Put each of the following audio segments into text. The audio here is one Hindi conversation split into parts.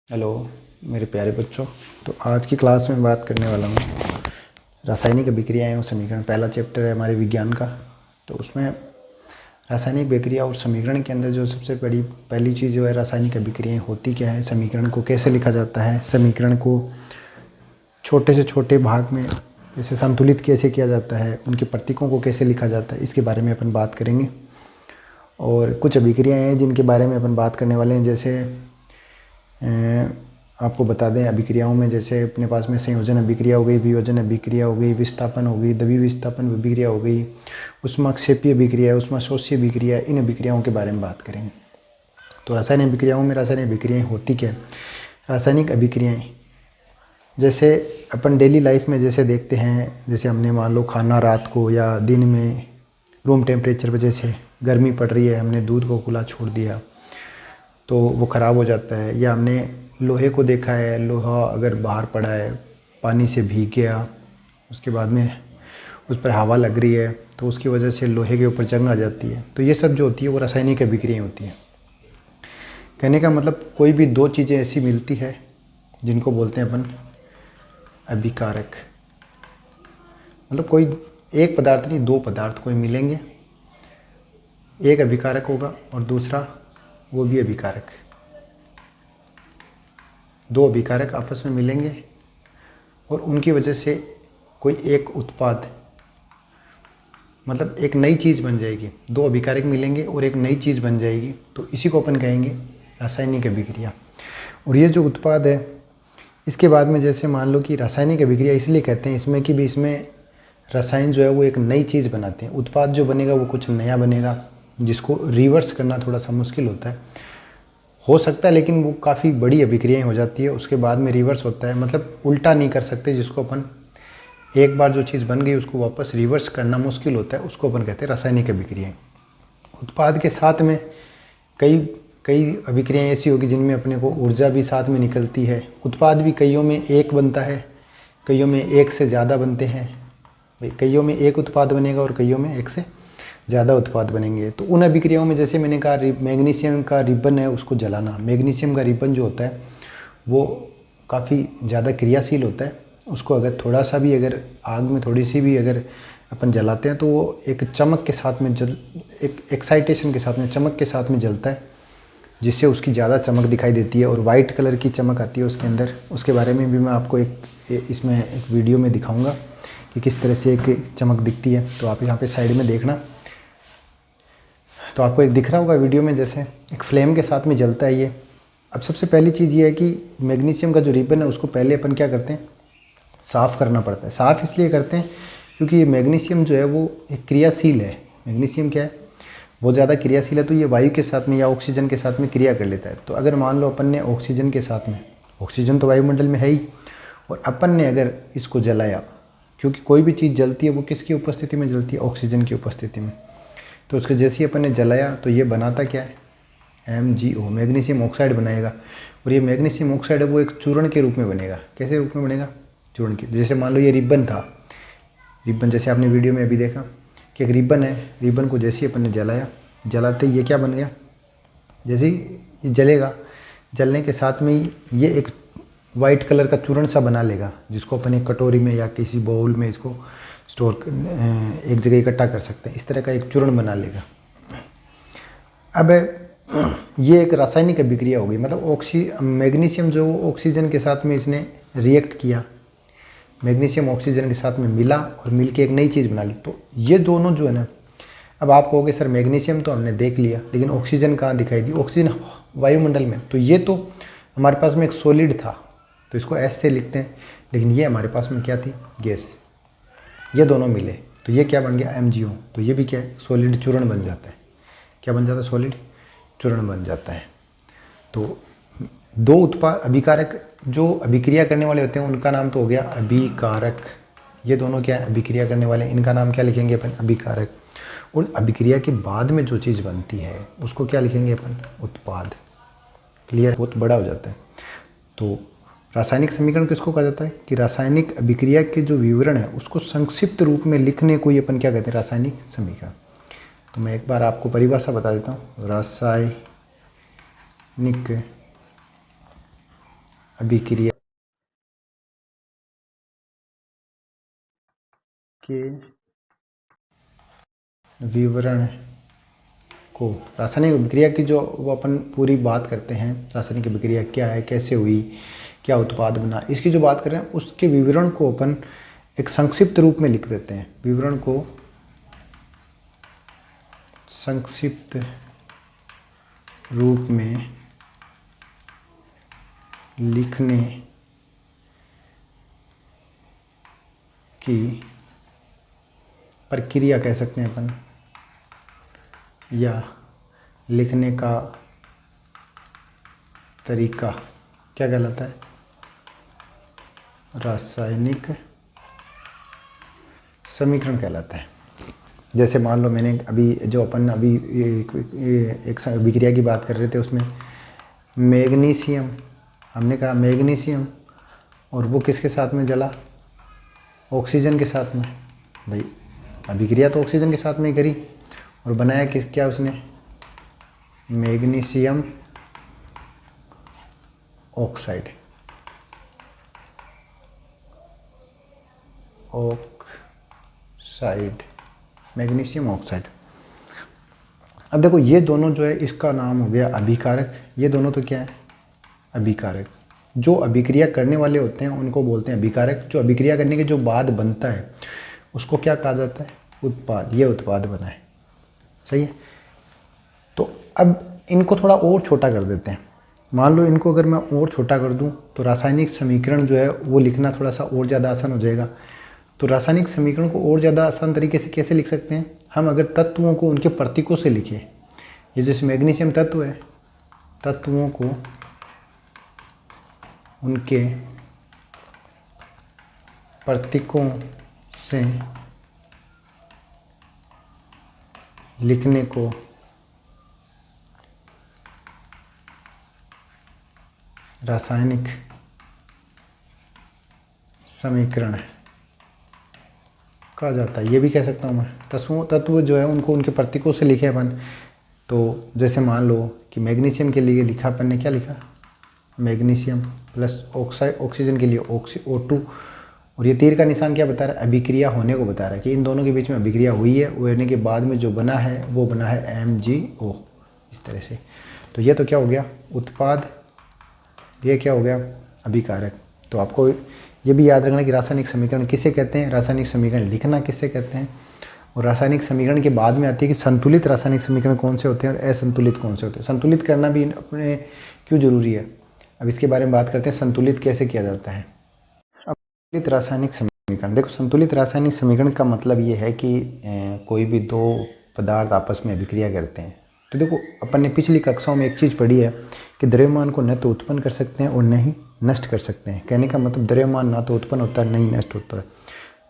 हेलो मेरे प्यारे बच्चों। तो आज की क्लास में बात करने वाला हूँ रासायनिक अभिक्रियाएं और समीकरण। पहला चैप्टर है हमारे विज्ञान का। तो उसमें रासायनिक अभिक्रिया और समीकरण के अंदर जो सबसे बड़ी पहली चीज़ जो है रासायनिक अभिक्रियाएं होती क्या है, समीकरण को कैसे लिखा जाता है, समीकरण को छोटे से छोटे भाग में जैसे संतुलित कैसे किया जाता है, उनके प्रतीकों को कैसे लिखा जाता है, इसके बारे में अपन बात करेंगे। और कुछ अभिक्रियाएँ हैं जिनके बारे में अपन बात करने वाले हैं। जैसे आपको बता दें अभिक्रियाओं में जैसे अपने पास में संयोजन अभिक्रिया हो गई, वियोजन अभिक्रिया हो गई, विस्थापन हो गई, द्विविस्थापन अभिक्रिया हो गई, ऊष्माक्षेपीय अभिक्रिया, ऊष्माशोषीय अभिक्रिया, इन अभिक्रियाओं के बारे में बात करेंगे। तो रासायनिक अभिक्रियाओं में रासायनिक अभिक्रियाएँ होती क्या है? रासायनिक अभिक्रियाएँ जैसे अपन डेली लाइफ में जैसे देखते हैं, जैसे हमने मान लो खाना रात को या दिन में रूम टेम्परेचर पर, जैसे गर्मी पड़ रही है, हमने दूध को खुला छोड़ दिया तो वो ख़राब हो जाता है। या हमने लोहे को देखा है, लोहा अगर बाहर पड़ा है, पानी से भीग गया, उसके बाद में उस पर हवा लग रही है तो उसकी वजह से लोहे के ऊपर जंग आ जाती है। तो ये सब जो होती है वो रासायनिक अभिक्रियाएं होती हैं। कहने का मतलब कोई भी दो चीज़ें ऐसी मिलती है जिनको बोलते हैं अपन अभिकारक। मतलब कोई एक पदार्थ नहीं, दो पदार्थ कोई मिलेंगे, एक अभिकारक होगा और दूसरा वो भी अभिकारक। दो अभिकारक आपस में मिलेंगे और उनकी वजह से कोई एक उत्पाद, मतलब एक नई चीज़ बन जाएगी। दो अभिकारक मिलेंगे और एक नई चीज़ बन जाएगी, तो इसी को अपन कहेंगे रासायनिक अभिक्रिया। और ये जो उत्पाद है, इसके बाद में जैसे मान लो कि रासायनिक अभिक्रिया इसलिए कहते हैं इसमें कि भी इसमें रसायन जो है वो एक नई चीज़ बनाते हैं। उत्पाद जो बनेगा वो कुछ नया बनेगा, जिसको रिवर्स करना थोड़ा सा मुश्किल होता है, हो सकता है, लेकिन वो काफ़ी बड़ी अभिक्रियाएं हो जाती है, उसके बाद में रिवर्स होता है। मतलब उल्टा नहीं कर सकते, जिसको अपन एक बार जो चीज़ बन गई उसको वापस रिवर्स करना मुश्किल होता है, उसको अपन कहते हैं रासायनिक अभिक्रियाएं। उत्पाद के साथ में कई कई अभिक्रियाएं ऐसी होगी जिनमें अपने को ऊर्जा भी साथ में निकलती है। उत्पाद भी कईयों में एक बनता है, कईयों में एक से ज़्यादा बनते हैं। कईयों में एक उत्पाद बनेगा और कईयों में एक से ज़्यादा उत्पाद बनेंगे। तो उन अभिक्रियाओं में जैसे मैंने कहा मैग्नीशियम का रिबन है, उसको जलाना। मैग्नीशियम का रिबन जो होता है वो काफ़ी ज़्यादा क्रियाशील होता है। उसको अगर थोड़ा सा भी अगर आग में थोड़ी सी भी अगर अपन जलाते हैं तो वो एक चमक के साथ में एक एक्साइटेशन के साथ में, चमक के साथ में जलता है, जिससे उसकी ज़्यादा चमक दिखाई देती है और वाइट कलर की चमक आती है उसके अंदर। उसके बारे में भी मैं आपको इसमें एक वीडियो में दिखाऊँगा कि किस तरह से एक चमक दिखती है। तो आप यहाँ पे साइड में देखना, तो आपको एक दिख रहा होगा वीडियो में, जैसे एक फ्लेम के साथ में जलता है ये। अब सबसे पहली चीज़ ये है कि मैग्नीशियम का जो रिबन है उसको पहले अपन क्या करते हैं, साफ़ करना पड़ता है। साफ़ इसलिए करते हैं क्योंकि ये मैग्नीशियम जो है वो एक क्रियाशील है। मैग्नीशियम क्या है, बहुत ज़्यादा क्रियाशील है, तो ये वायु के साथ में या ऑक्सीजन के साथ में क्रिया कर लेता है। तो अगर मान लो अपन ने ऑक्सीजन के साथ में, ऑक्सीजन तो वायुमंडल में है ही, और अपन ने अगर इसको जलाया, क्योंकि कोई भी चीज़ जलती है वो किसकी उपस्थिति में जलती है, ऑक्सीजन की उपस्थिति में। तो उसके जैसे ही अपन ने जलाया तो ये बनाता क्या है, MgO, मैग्नीशियम ऑक्साइड बनाएगा। और ये मैग्नीशियम ऑक्साइड है वो एक चूर्ण के रूप में बनेगा। कैसे रूप में बनेगा, चूर्ण के। जैसे मान लो ये रिबन था, रिबन जैसे आपने वीडियो में अभी देखा कि एक रिबन है, रिबन को जैसे ही अपन ने जलाया, जलाते ही ये क्या बन गया, जैसे ही ये जलेगा, जलने के साथ में ही ये एक वाइट कलर का चूर्ण सा बना लेगा, जिसको अपन एक कटोरी में या किसी बाउल में इसको स्टोर एक जगह इकट्ठा कर सकते हैं। इस तरह का एक चूर्ण बना लेगा। अब ये एक रासायनिक अभिक्रिया होगी। मतलब मैग्नीशियम जो ऑक्सीजन के साथ में इसने रिएक्ट किया, मैग्नीशियम ऑक्सीजन के साथ में मिला और मिल के एक नई चीज़ बना ली। तो ये दोनों जो है ना, अब आप कहोगे सर मैग्नीशियम तो हमने देख लिया, लेकिन ऑक्सीजन कहाँ दिखाई दी, ऑक्सीजन वायुमंडल में। तो ये तो हमारे पास में एक सॉलिड था, तो इसको एस से लिखते हैं, लेकिन ये हमारे पास में क्या थी, गैस। ये दोनों मिले तो ये क्या बन गया, MgO। तो ये भी क्या है, सॉलिड चूर्ण बन जाता है। क्या बन जाता है, सॉलिड चूर्ण बन जाता है। तो दो उत्पाद अभिकारक जो अभिक्रिया करने वाले होते हैं उनका नाम तो हो गया अभिकारक। ये दोनों क्या है, अभिक्रिया करने वाले, इनका नाम क्या लिखेंगे अपन, अभिकारक। और अभिक्रिया के बाद में जो चीज़ बनती है उसको क्या लिखेंगे अपन, उत्पाद। क्लियर, बहुत बड़ा हो जाता है। तो रासायनिक समीकरण किसको कहा जाता है कि रासायनिक अभिक्रिया के जो विवरण है उसको संक्षिप्त रूप में लिखने को ही अपन क्या कहते हैं, रासायनिक समीकरण। तो मैं एक बार आपको परिभाषा बता देता हूँ। रासायनिक अभिक्रिया के विवरण को, रासायनिक अभिक्रिया की जो वो अपन पूरी बात करते हैं, रासायनिक अभिक्रिया क्या है, कैसे हुई, क्या उत्पाद बना, इसकी जो बात कर रहे हैं उसके विवरण को अपन एक संक्षिप्त रूप में लिख देते हैं। विवरण को संक्षिप्त रूप में लिखने की प्रक्रिया कह सकते हैं अपन, या लिखने का तरीका क्या कहलाता है, रासायनिक समीकरण कहलाता है। जैसे मान लो मैंने अभी जो अपन अभी एक अभिक्रिया की बात कर रहे थे, उसमें मैग्नीशियम, हमने कहा मैग्नीशियम, और वो किसके साथ में जला, ऑक्सीजन के साथ में। भाई अभिक्रिया तो ऑक्सीजन के साथ में ही करी, और बनाया किस क्या उसने, मैग्नीशियम ऑक्साइड, मैग्नीशियम ऑक्साइड। अब देखो ये दोनों जो है, इसका नाम हो गया अभिकारक, ये दोनों तो क्या है, अभिकारक। जो अभिक्रिया करने वाले होते हैं उनको बोलते हैं अभिकारक। जो अभिक्रिया करने के जो बाद बनता है उसको क्या कहा जाता है, उत्पाद। ये उत्पाद बना है, सही है। तो अब इनको थोड़ा और छोटा कर देते हैं। मान लो इनको अगर मैं और छोटा कर दूं तो रासायनिक समीकरण जो है वो लिखना थोड़ा सा और ज़्यादा आसान हो जाएगा। तो रासायनिक समीकरण को और ज़्यादा आसान तरीके से कैसे लिख सकते हैं हम, अगर तत्वों को उनके प्रतीकों से लिखें। ये जैसे मैग्नीशियम तत्व है, तत्वों को उनके प्रतीकों से लिखने को रासायनिक समीकरण कहा जाता है। ये भी कह सकता हूँ मैं, तत्व जो है उनको उनके प्रतीकों से लिखे अपन। तो जैसे मान लो कि मैग्नीशियम के लिए लिखा अपन ने, क्या लिखा, मैग्नीशियम प्लस ऑक्साइड, ऑक्सीजन के लिए O2, और ये तीर का निशान क्या बता रहा है, अभिक्रिया होने को बता रहा है कि इन दोनों के बीच में अभिक्रिया हुई है। होने के बाद में जो बना है वो बना है MgO, इस तरह से। तो ये तो क्या हो गया, उत्पाद। ये क्या हो गया, अभिकारक। तो आपको ये भी याद रखना कि रासायनिक समीकरण किसे कहते हैं, रासायनिक समीकरण लिखना किसे कहते हैं, और रासायनिक समीकरण के बाद में आती है कि संतुलित रासायनिक समीकरण कौन से होते हैं और असंतुलित कौन से होते हैं। संतुलित करना भी अपने क्यों जरूरी है, अब इसके बारे में बात करते हैं, संतुलित कैसे किया जाता है। अब संतुलित रासायनिक समीकरण, देखो संतुलित रासायनिक समीकरण का मतलब ये है कि कोई भी दो पदार्थ आपस में अभिक्रिया करते हैं। तो देखो अपन ने पिछली कक्षाओं में एक चीज़ पढ़ी है कि द्रव्यमान को न तो उत्पन्न कर सकते हैं और न ही नष्ट कर सकते हैं। कहने का मतलब द्रव्यमान ना तो उत्पन्न होता है न ही नष्ट होता है।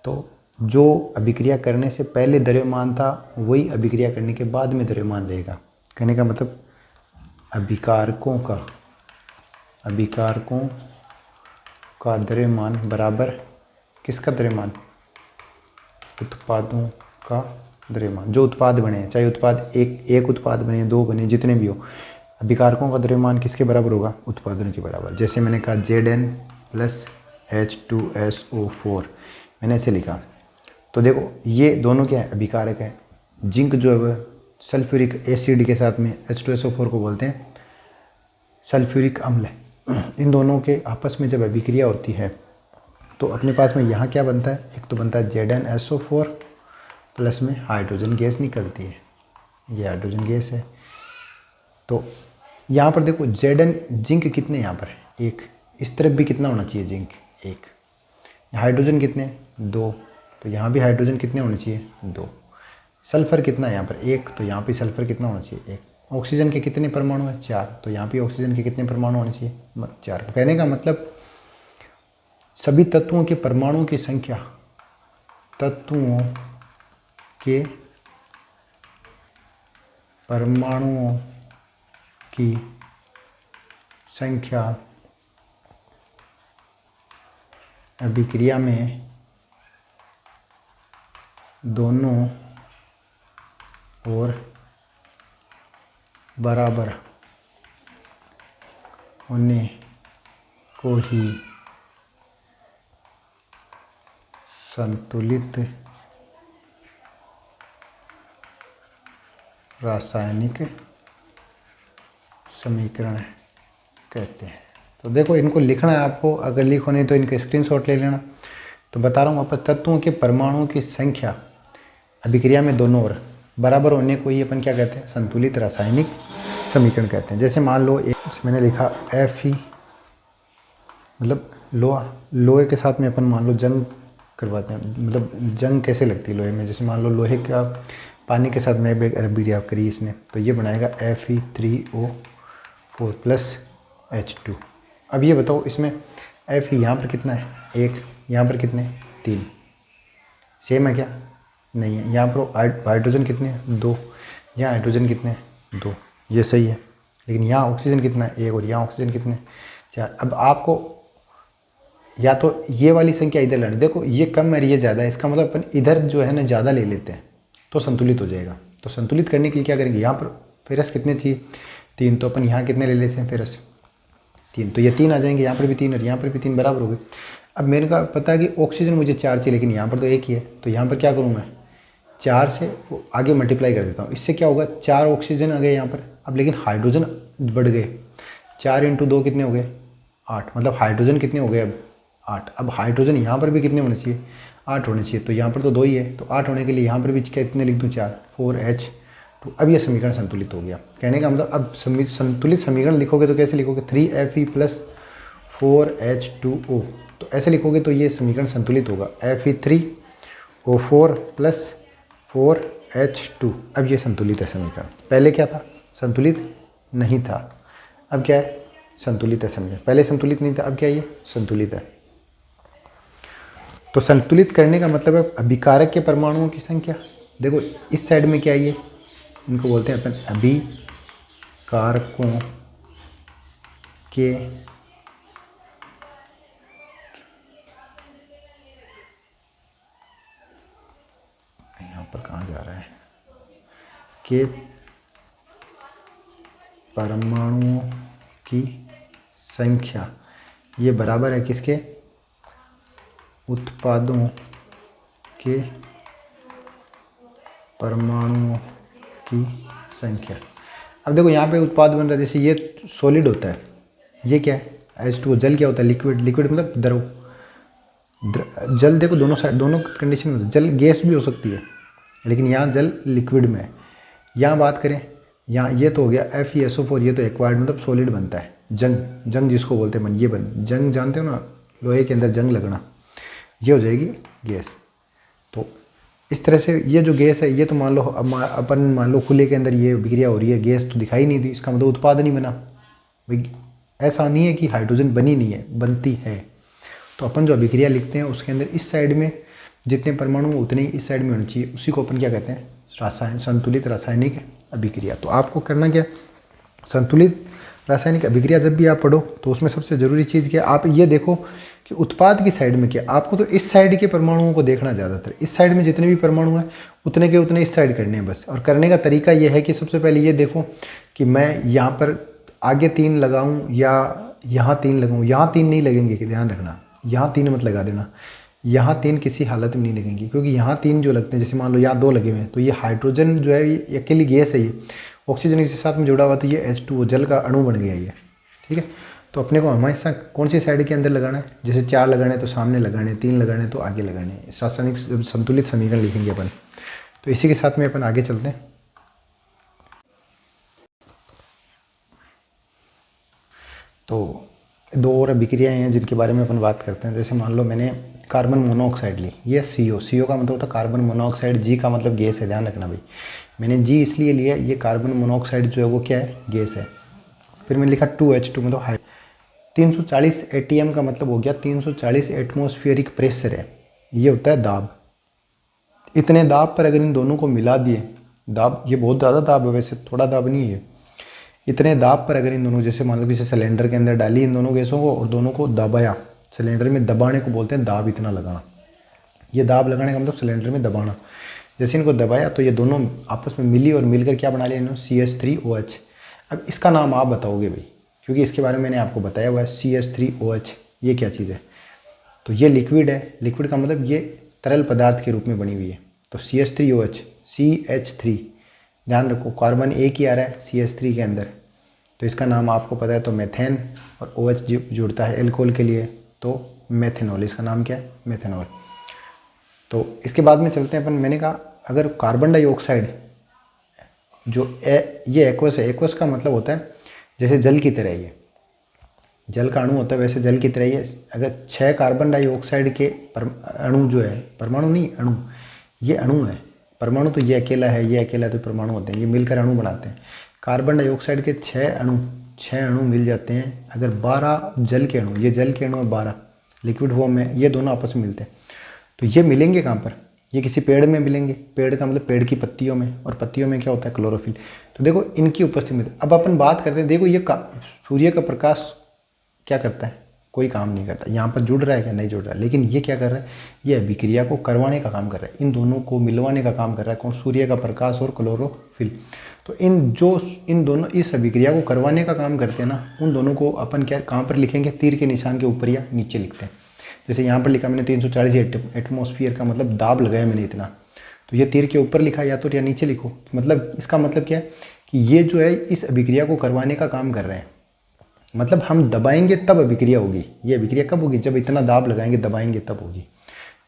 तो जो अभिक्रिया करने से पहले द्रव्यमान था वही अभिक्रिया करने के बाद में द्रव्यमान रहेगा। कहने का मतलब अभिकारकों का द्रव्यमान बराबर किसका द्रव्यमान, उत्पादों का द्रव्यमान। जो उत्पाद बने, चाहे उत्पाद एक उत्पाद बने, दो बने, जितने भी हो, अभिकारकों का द्रव्यमान किसके बराबर होगा, उत्पादन के बराबर। जैसे मैंने कहा Zn प्लस H2SO4, मैंने ऐसे लिखा। तो देखो ये दोनों क्या है, अभिकारक है। जिंक जो है वह सल्फ्यूरिक एसिड के साथ में H2SO4 को बोलते हैं सल्फ्यूरिक अम्ल। इन दोनों के आपस में जब अभिक्रिया होती है तो अपने पास में यहाँ क्या बनता है, एक तो बनता है ZnSO4 प्लस में हाइड्रोजन गैस निकलती है, ये हाइड्रोजन गैस है। तो यहाँ पर देखो Zn, जिंक कितने यहाँ पर, एक, इस तरफ भी कितना होना चाहिए, जिंक एक, हाइड्रोजन कितने, दो, तो यहाँ भी हाइड्रोजन कितने होने चाहिए, दो। सल्फर कितना है यहाँ पर, एक, तो यहाँ पे सल्फर कितना होना चाहिए, एक। ऑक्सीजन के कितने परमाणु हैं, चार, तो यहाँ पे ऑक्सीजन के कितने परमाणु होने चाहिए, चार। कहने का मतलब सभी तत्वों के परमाणुओं की संख्या, तत्वों के परमाणुओं की संख्या अभिक्रिया में दोनों ओर बराबर होने को ही संतुलित रासायनिक समीकरण कहते हैं। तो देखो इनको लिखना है आपको, अगर लिखो नहीं तो इनके स्क्रीनशॉट ले लेना। तो बता रहा हूँ वापस, तत्वों के परमाणुओं की संख्या अभिक्रिया में दोनों ओर बराबर होने को ही अपन क्या कहते हैं, संतुलित रासायनिक समीकरण कहते हैं। जैसे मान लो एक मैंने लिखा Fe, मतलब लोहे के साथ में अपन मान लो जंग करवाते हैं, मतलब जंग कैसे लगती है लोहे में। जैसे मान लो लोहे का पानी के साथ में एक अभिक्रिया करी इसने, तो ये बनाएगा Fe3O4 प्लस H2। अब ये बताओ इसमें Fe यहाँ पर कितना है, 1, यहाँ पर कितने, 3, सेम है क्या, नहीं है। यहाँ पर हाइड्रोजन कितने हैं, 2, यहाँ हाइड्रोजन कितने हैं, 2, ये सही है। लेकिन यहाँ ऑक्सीजन कितना है, 1, और यहाँ ऑक्सीजन कितने, 4। अब आपको या तो ये वाली संख्या इधर लानी, देखो ये कम है ये ज़्यादा है, इसका मतलब अपन इधर जो है ना ज़्यादा ले लेते हैं तो संतुलित हो जाएगा। तो संतुलित करने के लिए क्या करेंगे, यहाँ पर फेरस कितने चाहिए, 3, तो अपन यहाँ कितने ले लेते हैं फेरस, 3, तो ये 3 आ जाएंगे, यहाँ पर भी 3 और यहाँ पर भी 3 बराबर हो गए। अब मेरे को पता है कि ऑक्सीजन मुझे 4 चाहिए, लेकिन यहाँ पर तो 1 ही है, तो यहाँ पर क्या करूँ मैं, 4 से आगे मल्टीप्लाई कर देता हूँ। इससे क्या होगा, 4 ऑक्सीजन आ गए यहाँ पर। अब लेकिन हाइड्रोजन बढ़ गए, 4 × 2 कितने हो गए, 8, मतलब हाइड्रोजन कितने हो गए अब, 8। अब हाइड्रोजन यहाँ पर भी कितने होने चाहिए, 8 होने चाहिए। तो यहाँ पर तो 2 ही है, तो 8 होने के लिए यहाँ पर भी कितने लिख दूँ, 4, 4H2। अब ये समीकरण संतुलित हो गया। कहने का मतलब अब संतुलित समीकरण लिखोगे तो कैसे लिखोगे, 3Fe प्लस 4H2O, तो ऐसे लिखोगे तो ये समीकरण संतुलित होगा, Fe3O4 प्लस 4H2। अब ये संतुलित है समीकरण। पहले क्या था, संतुलित नहीं था, अब क्या है, संतुलित है समीकरण। पहले संतुलित नहीं था, अब क्या है, ये संतुलित है। तो संतुलित करने का मतलब है अभिकारक के परमाणुओं की संख्या। देखो इस साइड में क्या है, ये इनको बोलते हैं अपन अभिकारकों के यहाँ पर कहाँ जा रहा है, के परमाणुओं की संख्या, ये बराबर है किसके, उत्पादों के परमाणुओं की संख्या। अब देखो यहाँ पे उत्पाद बन रहा है, जैसे ये सॉलिड होता है, ये क्या है H2O, जल क्या होता है, लिक्विड, लिक्विड मतलब द्रव, जल देखो दोनों साइड, दोनों कंडीशन में जल गैस भी हो सकती है, लेकिन यहाँ जल लिक्विड में है। यहाँ बात करें, यहाँ ये तो हो गया FeSO4, ये तो एक्वायर्ड मतलब सॉलिड बनता है। जंग जिसको बोलते हैं, ये जंग जानते हो ना, लोहे के अंदर जंग लगना, ये हो जाएगी गैस। तो इस तरह से ये जो गैस है, ये तो मान लो अपन मान लो खुले के अंदर ये अभिक्रिया हो रही है, गैस तो दिखाई नहीं दी, इसका मतलब उत्पाद नहीं बना भाई। ऐसा नहीं है कि हाइड्रोजन बनी नहीं है, बनती है। तो अपन जो अभिक्रिया लिखते हैं उसके अंदर इस साइड में जितने परमाणु उतने ही इस साइड में होनी चाहिए, उसी को अपन क्या कहते हैं, संतुलित रासायनिक अभिक्रिया। तो आपको करना क्या, संतुलित रासायनिक अभिक्रिया जब भी आप पढ़ो तो उसमें सबसे ज़रूरी चीज़ क्या, आप ये देखो कि उत्पाद की साइड में क्या, आपको तो इस साइड के परमाणुओं को देखना ज़्यादातर, इस साइड में जितने भी परमाणु हैं उतने के उतने इस साइड करने हैं बस। और करने का तरीका ये है कि सबसे पहले ये देखो कि मैं यहाँ पर आगे 3 लगाऊँ या यहाँ 3 लगाऊँ, यहाँ 3 नहीं लगेंगे, कि ध्यान रखना, यहाँ 3 मत लगा देना, यहाँ 3 किसी हालत में नहीं लगेंगी, क्योंकि यहाँ 3 जो लगते हैं, जैसे मान लो यहाँ 2 लगे हुए हैं, तो ये हाइड्रोजन जो है ये अकेली गैस है, ये ऑक्सीजन के साथ में जुड़ा हुआ, तो ये H2O जल का अणु बन गया ये, ठीक है। तो अपने को हमेशा कौन सी साइड के अंदर लगाना है, जैसे 4 लगाने तो सामने लगाने, 3 लगाने तो आगे लगाने, रासायनिक संतुलित समीकरण लिखेंगे अपन। तो इसी के साथ में अपन आगे चलते हैं। तो 2 और अभिक्रियाएँ हैं जिनके बारे में अपन बात करते हैं। जैसे मान लो मैंने कार्बन मोनोऑक्साइड ली, ये CO का मतलब होता है कार्बन मोनोऑक्साइड, G का मतलब गैस है, ध्यान रखना भाई। मैंने G इसलिए लिया, ये कार्बन मोनोऑक्साइड जो है वो क्या है, गैस है। फिर मैंने लिखा 2H2 मतलब 340 ATM का मतलब हो गया 340 एटमॉस्फेरिक प्रेशर है, ये होता है दाब। इतने दाब पर अगर इन दोनों को मिला दिए, दाब ये बहुत ज़्यादा दाब है, वैसे थोड़ा दाब नहीं है, इतने दाब पर अगर इन दोनों, जैसे मान लो किसी सिलेंडर के अंदर डाली इन दोनों गैसों को और दोनों को दबाया, सिलेंडर में दबाने को बोलते हैं दाब इतना लगाना। ये दाब लगाने का मतलब सिलेंडर में दबाना। जैसे इनको दबाया तो ये दोनों आपस में मिली और मिलकर क्या बना लिया इन्होंने, CH3OH। अब इसका नाम आप बताओगे भाई, क्योंकि इसके बारे में मैंने आपको बताया हुआ है CH3OH ये क्या चीज़ है। तो ये लिक्विड है, लिक्विड का मतलब ये तरल पदार्थ के रूप में बनी हुई है। तो CH3OH CH3, ध्यान रखो कार्बन एक ही आ रहा है CH3 के अंदर, तो इसका नाम आपको पता है तो मेथेन, और OH जुड़ता है एल्कोहल के लिए तो मेथेनॉल, इसका नाम क्या है मेथेनॉल। तो इसके बाद में चलते हैं अपन, मैंने कहा अगर कार्बन डाइऑक्साइड जो ये एक्वस है, एक्वस का मतलब होता है जैसे जल की तरह, ये जल का अणु होता है वैसे जल की तरह ही है। अगर 6 कार्बन डाइऑक्साइड के अणु जो है, परमाणु नहीं अणु, ये अणु है, परमाणु तो ये अकेला है, ये अकेला है तो परमाणु होते हैं, ये मिलकर अणु बनाते हैं। कार्बन डाइऑक्साइड के 6 अणु मिल जाते हैं। अगर 12 जल के अणु, ये जल के अणु है 12 लिक्विड फॉर्म में, ये दोनों आपस में मिलते हैं, तो ये मिलेंगे कहाँ पर, ये किसी पेड़ में मिलेंगे। पेड़ का मतलब पेड़ की पत्तियों में, और पत्तियों में क्या होता है क्लोरोफिल। तो देखो इनकी उपस्थिति में, अब अपन बात करते हैं, देखो ये सूर्य का प्रकाश क्या करता है, कोई काम नहीं करता। यहाँ पर जुड़ रहा है क्या, नहीं जुड़ रहा है, लेकिन ये क्या कर रहा है, ये अभिक्रिया को करवाने का काम कर रहा है, इन दोनों को मिलवाने का काम कर रहा है। कौन, सूर्य का प्रकाश और क्लोरोफिल। तो इन दोनों इस अभिक्रिया को करवाने का काम करते हैं ना, उन दोनों को अपन क्या कहाँ पर लिखेंगे, तीर के निशान के ऊपर या नीचे लिखते हैं। जैसे यहाँ पर लिखा मैंने 340 एटमॉस्फेयर का मतलब दाब लगाया मैंने इतना, तो ये तीर के ऊपर लिखा या तो या नीचे लिखो। मतलब इसका मतलब क्या है कि ये जो है इस अभिक्रिया को करवाने का काम कर रहे हैं। मतलब हम दबाएंगे तब अभिक्रिया होगी। ये अभिक्रिया कब होगी, जब इतना दाब लगाएंगे दबाएंगे तब होगी।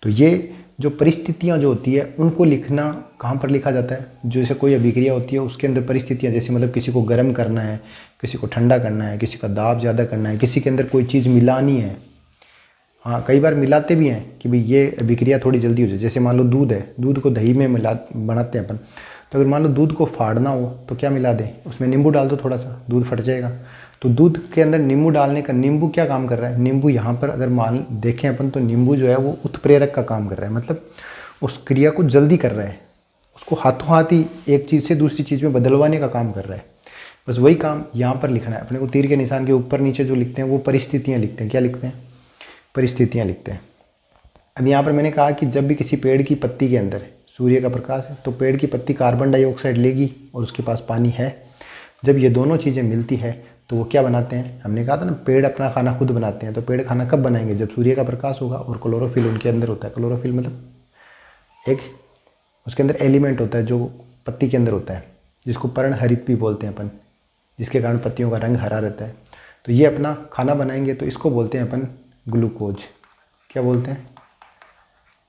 तो ये जो परिस्थितियाँ जो होती है उनको लिखना कहाँ पर लिखा जाता है, जैसे कोई अभिक्रिया होती है उसके अंदर परिस्थितियाँ, जैसे मतलब किसी को गर्म करना है, किसी को ठंडा करना है, किसी का दाब ज़्यादा करना है, किसी के अंदर कोई चीज़ मिलानी है। हाँ कई बार मिलाते भी हैं कि भाई ये अभिक्रिया थोड़ी जल्दी हो जाए। जैसे मान लो दूध है, दूध को दही में बनाते हैं अपन, तो अगर मान लो दूध को फाड़ना हो तो क्या मिला दें, उसमें नींबू डाल दो थोड़ा सा, दूध फट जाएगा। तो दूध के अंदर नींबू डालने का, नींबू क्या काम कर रहा है, नींबू यहाँ पर अगर मान देखें अपन तो नींबू जो है वो उत्प्रेरक का काम कर रहा है, मतलब उस क्रिया को जल्दी कर रहा है, उसको हाथों हाथ ही एक चीज़ से दूसरी चीज़ में बदलवाने का काम कर रहा है। बस वही काम यहाँ पर लिखना है अपने को। तीर के निशान के ऊपर नीचे जो लिखते हैं वो परिस्थितियाँ लिखते हैं। क्या लिखते हैं, परिस्थितियाँ लिखते हैं। अब यहाँ पर मैंने कहा कि जब भी किसी पेड़ की पत्ती के अंदर सूर्य का प्रकाश है तो पेड़ की पत्ती कार्बन डाइऑक्साइड लेगी और उसके पास पानी है। जब ये दोनों चीज़ें मिलती है तो वो क्या बनाते हैं, हमने कहा था ना पेड़ अपना खाना खुद बनाते हैं। तो पेड़ खाना कब बनाएंगे, जब सूर्य का प्रकाश होगा और क्लोरोफिल उनके अंदर होता है। क्लोरोफिल मतलब एक उसके अंदर एलिमेंट होता है जो पत्ती के अंदर होता है, जिसको पर्णहरित भी बोलते हैं अपन, जिसके कारण पत्तियों का रंग हरा रहता है। तो ये अपना खाना बनाएंगे तो इसको बोलते हैं अपन ग्लूकोज। क्या बोलते हैं,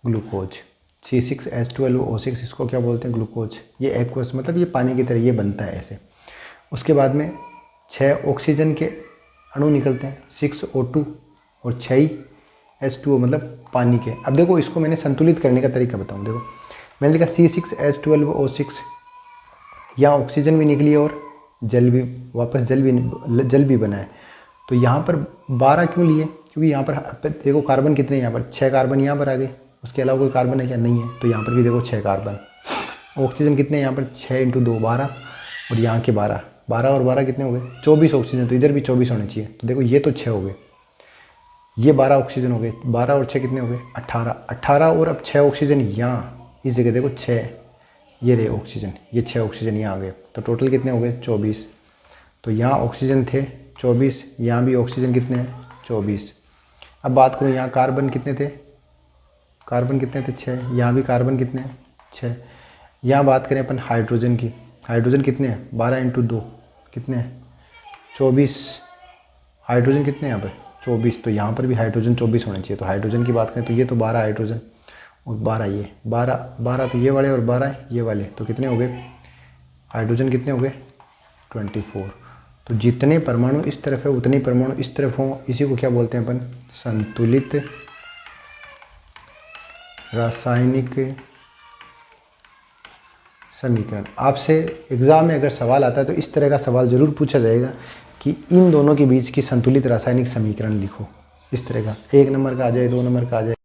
ग्लूकोज। C6H12O6 इसको क्या बोलते हैं, ग्लूकोज। ये एक्वस मतलब ये पानी की तरह ये बनता है ऐसे। उसके बाद में 6 ऑक्सीजन के अणु निकलते हैं, 6O2, और 6 H2O मतलब पानी के। अब देखो इसको मैंने संतुलित करने का तरीका बताऊँ। देखो मैंने लिखा C6H12O6, यहाँ ऑक्सीजन भी निकली और जल भी, वापस जल भी बना है। तो यहाँ पर 12 क्यों लिए, क्योंकि यहाँ पर देखो कार्बन कितने, यहाँ पर 6 कार्बन यहाँ पर आ गए, उसके अलावा कोई कार्बन है क्या, नहीं है। तो यहाँ पर भी देखो 6 कार्बन। ऑक्सीजन कितने यहाँ पर 6 × 2 12, और यहाँ के 12 और 12 कितने हो गए 24 ऑक्सीजन। तो इधर भी 24 होने चाहिए। तो देखो ये तो 6 हो गए, ये 12 ऑक्सीजन हो गए, 12 और 6 कितने हो गए 18 और अब 6 ऑक्सीजन यहाँ इस जगह देखो 6, ये रहे ऑक्सीजन, ये 6 ऑक्सीजन यहाँ आ गए। तो टोटल कितने हो गए 24। तो यहाँ ऑक्सीजन थे 24, यहाँ भी ऑक्सीजन कितने हैं 24। अब बात करूँ यहाँ कार्बन कितने थे, 6, यहाँ भी कार्बन कितने हैं 6। यहाँ बात करें अपन हाइड्रोजन की, हाइड्रोजन कितने हैं 12 × 2 कितने हैं 24। हाइड्रोजन कितने हैं यहाँ पर 24, तो यहाँ पर भी हाइड्रोजन 24 होने चाहिए। तो हाइड्रोजन की बात करें तो ये तो 12 हाइड्रोजन और 12 ये 12 तो ये वाले और 12 ये वाले, तो कितने हो गए हाइड्रोजन कितने हो गए 24। तो जितने परमाणु इस तरफ है उतने परमाणु इस तरफ हों, इसी को क्या बोलते हैं अपन, संतुलित रासायनिक समीकरण। आपसे एग्ज़ाम में अगर सवाल आता है तो इस तरह का सवाल ज़रूर पूछा जाएगा कि इन दोनों के बीच की संतुलित रासायनिक समीकरण लिखो। इस तरह का 1 नंबर का आ जाए, 2 नंबर का आ जाए।